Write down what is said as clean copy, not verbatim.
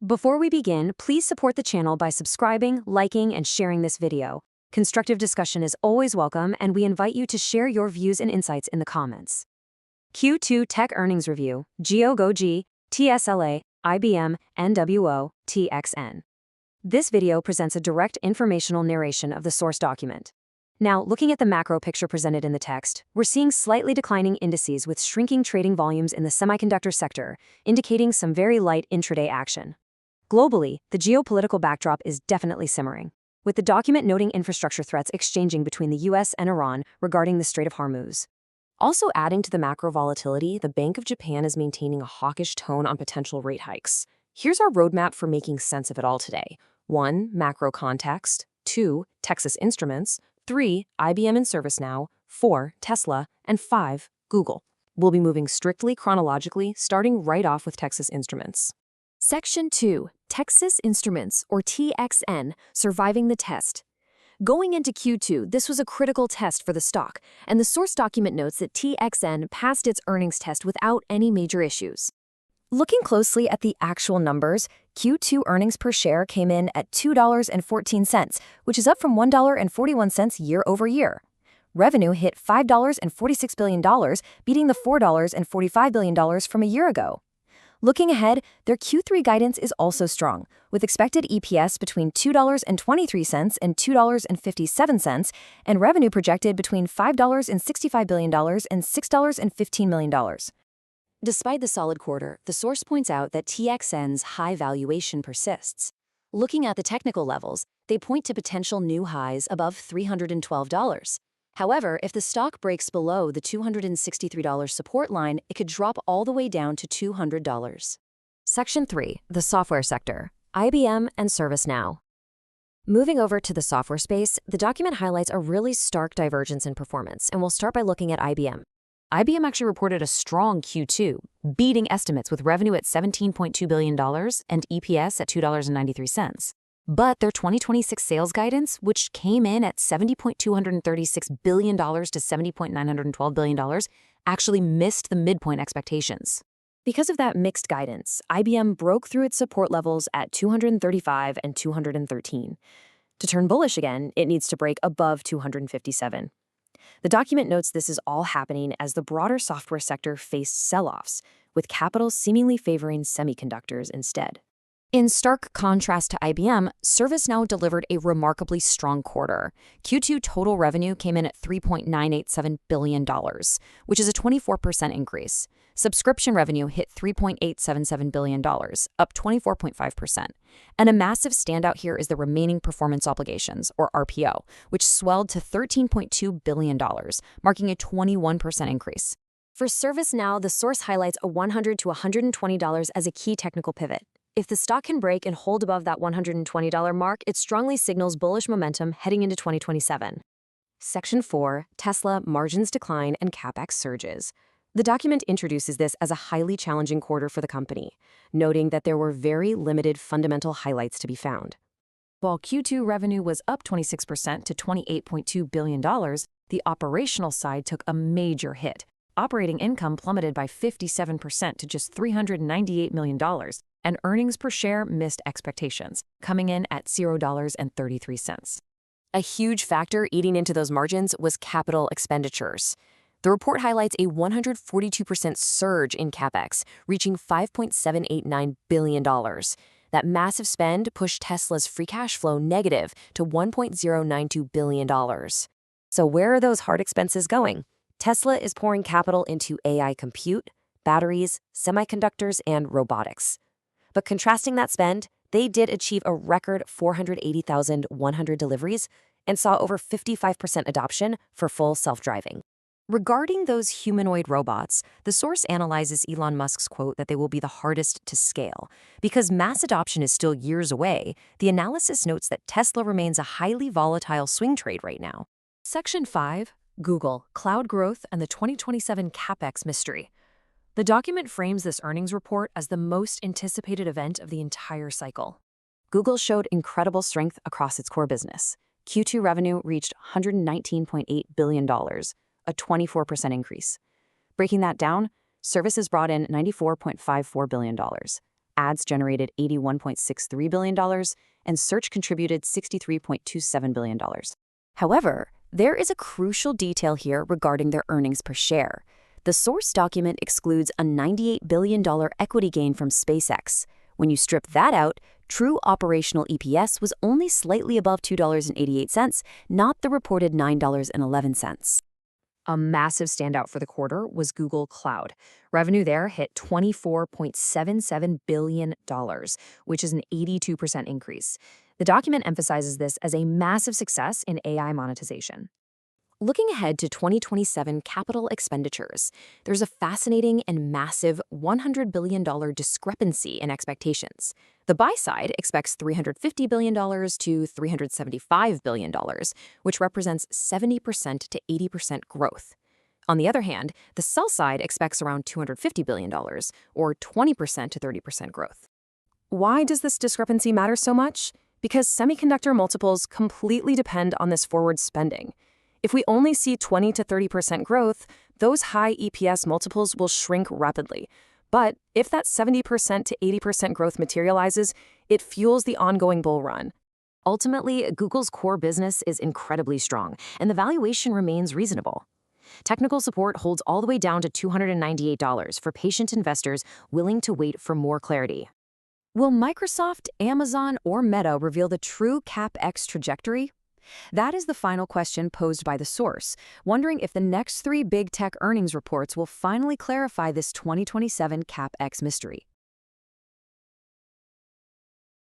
Before we begin, please support the channel by subscribing, liking, and sharing this video. Constructive discussion is always welcome, and we invite you to share your views and insights in the comments. Q2 Tech Earnings Review, GOG, TSLA, IBM, NWO, TXN. This video presents a direct informational narration of the source document. Now, looking at the macro picture presented in the text, we're seeing slightly declining indices with shrinking trading volumes in the semiconductor sector, indicating some very light intraday action. Globally, the geopolitical backdrop is definitely simmering, with the document noting infrastructure threats exchanging between the US and Iran regarding the Strait of Hormuz. Also adding to the macro volatility, the Bank of Japan is maintaining a hawkish tone on potential rate hikes. Here's our roadmap for making sense of it all today. 1. Macro context. 2. Texas Instruments. 3. IBM and ServiceNow. 4. Tesla. And 5. Google. We'll be moving strictly chronologically, starting right off with Texas Instruments. Section 2. Texas Instruments, or TXN, surviving the test. Going into Q2, this was a critical test for the stock, and the source document notes that TXN passed its earnings test without any major issues. Looking closely at the actual numbers, Q2 earnings per share came in at $2.14, which is up from $1.41 year over year. Revenue hit $5.46 billion, beating the $4.45 billion from a year ago. Looking ahead, their Q3 guidance is also strong, with expected EPS between $2.23 and $2.57, and revenue projected between $5.65 billion and $6.15 million. Despite the solid quarter, the source points out that TXN's high valuation persists. Looking at the technical levels, they point to potential new highs above $312. However, if the stock breaks below the $263 support line, it could drop all the way down to $200. Section 3. The software sector, IBM and ServiceNow. Moving over to the software space, the document highlights a really stark divergence in performance, and we'll start by looking at IBM. IBM actually reported a strong Q2, beating estimates with revenue at $17.2 billion and EPS at $2.93. But their 2026 sales guidance, which came in at $70.236 billion to $70.912 billion, actually missed the midpoint expectations. Because of that mixed guidance, IBM broke through its support levels at 235 and 213. To turn bullish again, it needs to break above 257. The document notes this is all happening as the broader software sector faced sell-offs, with capital seemingly favoring semiconductors instead. In stark contrast to IBM, ServiceNow delivered a remarkably strong quarter. Q2 total revenue came in at $3.987 billion, which is a 24% increase. Subscription revenue hit $3.877 billion, up 24.5%. And a massive standout here is the remaining performance obligations, or RPO, which swelled to $13.2 billion, marking a 21% increase. For ServiceNow, the source highlights a $100 to $120 as a key technical pivot. If the stock can break and hold above that $120 mark, it strongly signals bullish momentum heading into 2027. Section 4. Tesla margins decline and CapEx surges. The document introduces this as a highly challenging quarter for the company, noting that there were very limited fundamental highlights to be found. While Q2 revenue was up 26% to $28.2 billion, the operational side took a major hit. Operating income plummeted by 57% to just $398 million, and earnings per share missed expectations, coming in at $0.33. A huge factor eating into those margins was capital expenditures. The report highlights a 142% surge in CapEx, reaching $5.789 billion. That massive spend pushed Tesla's free cash flow negative to $1.092 billion. So where are those hard expenses going? Tesla is pouring capital into AI compute, batteries, semiconductors, and robotics. But contrasting that spend, they did achieve a record 480,100 deliveries and saw over 55% adoption for full self-driving. Regarding those humanoid robots, the source analyzes Elon Musk's quote that they will be the hardest to scale. Because mass adoption is still years away, the analysis notes that Tesla remains a highly volatile swing trade right now. Section 5. Google, Cloud Growth and the 2027 CapEx Mystery. The document frames this earnings report as the most anticipated event of the entire cycle. Google showed incredible strength across its core business. Q2 revenue reached $119.8 billion, a 24% increase. Breaking that down, services brought in $94.54 billion, ads generated $81.63 billion, and search contributed $63.27 billion. However, there is a crucial detail here regarding their earnings per share. The source document excludes a $98 billion equity gain from SpaceX. When you strip that out, true operational EPS was only slightly above $2.88, not the reported $9.11. A massive standout for the quarter was Google Cloud. Revenue there hit $24.77 billion, which is an 82% increase. The document emphasizes this as a massive success in AI monetization. Looking ahead to 2027 capital expenditures, there's a fascinating and massive $100 billion discrepancy in expectations. The buy side expects $350 billion to $375 billion, which represents 70% to 80% growth. On the other hand, the sell side expects around $250 billion, or 20% to 30% growth. Why does this discrepancy matter so much? Because semiconductor multiples completely depend on this forward spending. If we only see 20 to 30% growth, those high EPS multiples will shrink rapidly. But if that 70% to 80% growth materializes, it fuels the ongoing bull run. Ultimately, Google's core business is incredibly strong, and the valuation remains reasonable. Technical support holds all the way down to $298 for patient investors willing to wait for more clarity. Will Microsoft, Amazon, or Meta reveal the true CapEx trajectory? That is the final question posed by the source, wondering if the next 3 big tech earnings reports will finally clarify this 2027 CapEx mystery.